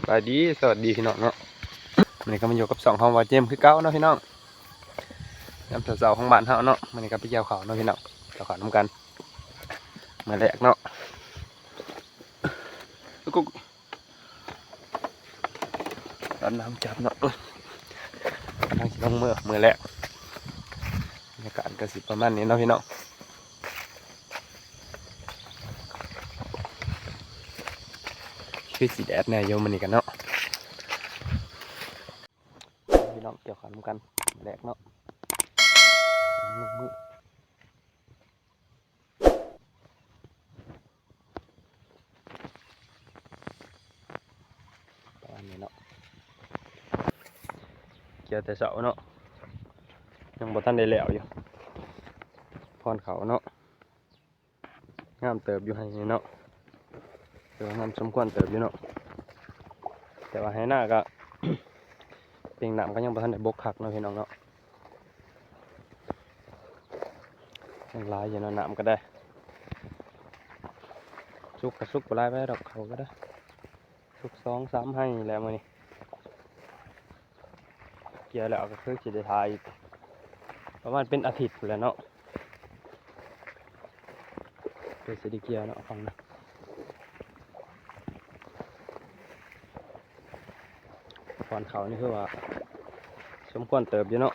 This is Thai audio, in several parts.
บายดีสวัสดีพี่น้องเนาะวันนี้ก็มาอยู่กับ2ห้องวาเจมคือเก้าเนาะพี่น้องยามเสาๆของบ้านเฮาเนาะวันนี้ก็ไปเกี่ยวข้าวเนาะพี่น้องเกี่ยวข้าวน้ำกันมาแรกเนาะกุ๊กตอนน้ำจับเนาะทางสิลงมือแรกบรรยากาศก็สิประมาณนี้เนาะพี่น้องคือสีแดดแน่โยมมันนี่กันเนาะพี่น้องเกี่ยวข้าวน้ำกันแรกเนาะมือประมาณนี้เนาะเกี่ยวแต่เสาเนาะยังบ่ทันได้แล้วอยู่พรเขาเนาะงามเติบอยู่ให้เนาะเติบงามสมควรเติบอยู่เนาะแต่ว่าให้หน้าก็ เปียงน้ำก็ยังบ่ทันได้บกคักเนาะพี่น้องเนาะยังหลายอยู่เนาะน้ำก็ได้สุกก็สุกบ่หลายไปดอกเขาก็ได้สุก2-3ให้แล้วมื้อนี้เกี่ยวแล้วก็คือสิได้ทายอีกประมาณเป็นอาทิตย์พู้นแหล้วเนาะเพื่อสิได้เกี่ยวเนาะฟังนะก่อนเขานี่คือว่าสมควรเติบอยู่เนาะ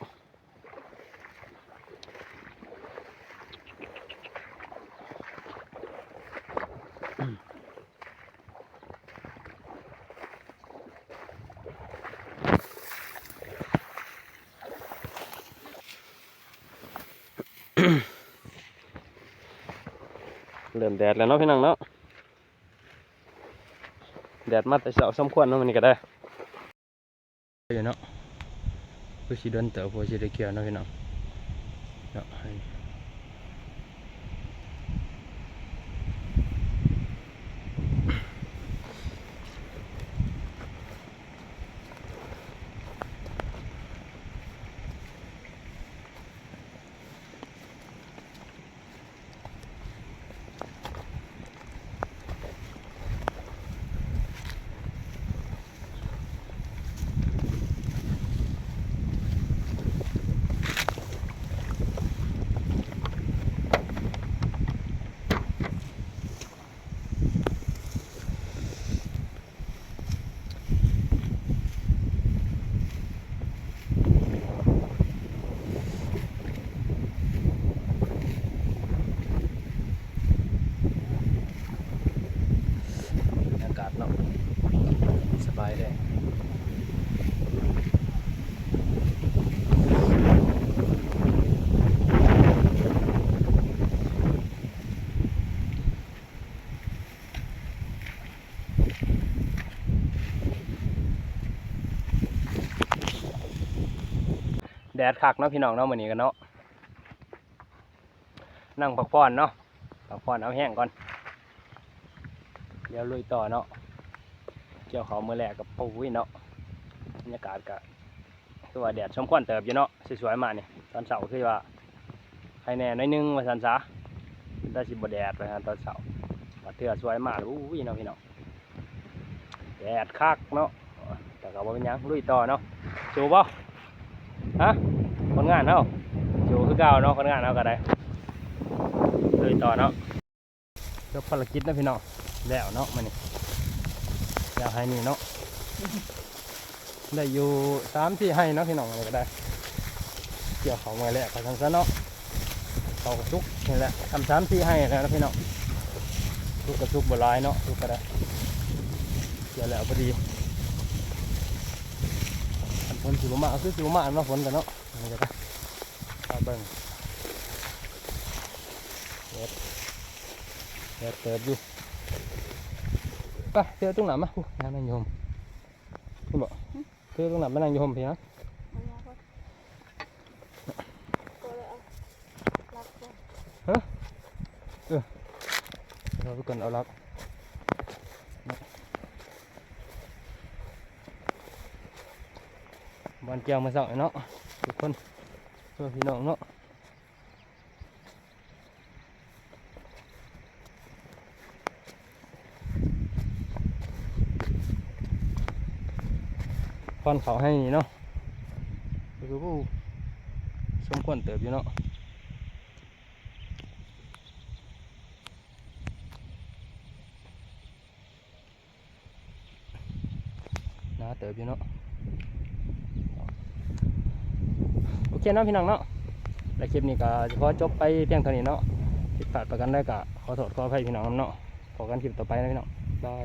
เริ่มแดดแล้วเนาะพี่น้องเนาะแดดมาแต่เช้าสมควรเนาะมันนี่ก็ได้อยู่เนาะคือสิโดนเติบพอสิได้เกี่ยวเนาะพี่น้องเนาะอากาศเนาะสบายเลยแดดคักเนาะพี่น้องเนาะมื้อนี้กันเนาะนั่งพักผ่อนเนาะพักผ่อนเอาแห้งก่อนเดี๋ยวลุยต่อเนาะเกี่ยวเขามือแรกกับปุ้ยเนาะบรรยากาศก็คือว่าแดดสมควรเติบอยู่เนาะสวยๆมาเนี่ยตอนเช้าคือว่าใครแน่น้อยนึงว่าสันซะได้สิบแดดไปฮะตอนเช้าเตือสวยมากอุ้ยเนาะพี่น้องแดดคักเนาะแต่ก็บ่เป็นยังลุยต่อเนาะจูบ่ฮะคนงานเนาะจูคือเก่าเนาะคนงานเนาะก็ได้ลุยต่อเนาะยกภารกิจนะพี่น้องแล้วเนาะมันนี่แล้วให้นี่เนาะได้อยู่3-4ให้เนาะพี่น้องอะไรก็ได้เกี่ยวเขาเมื่อแรกก็ทั้งซะเนาะเขากระซุกนี่แหละทำ3-4ให้แล้วนะพี่น้องซุกกระซุกบลายเนาะซุกก็ได้เกี่ยวแล้วพอดีฝนสิบมาคือสิบมาเนาะฝนกันเนาะอะไรก็ได้ตาเบิ่งเดี๋ยวเติบอยู่ไปเจอตรงไหนมานั่งโยมคุณบอกเจอตรงไหนมานั่งโยมพี่นะฮะเราไปก่อนเอาลักบ้านแก้วมาสั่งเนาะทุกคนเพื่อพี่น้องเนาะ อนเขาให้นี่เนาะคือผู้สมควรเติบอยู่เนาะนะเติบอยู่เนาะโอเคเนาะพี่น้องเนาะและคลิปนี้ก็จะขอจบไปเพียงเท่านี้เนาะผิดพลาดประกันได้ก็ขอโทษขออภัยพี่น้องเนาะพบกันคลิปต่อไปนะพี่น้องบาย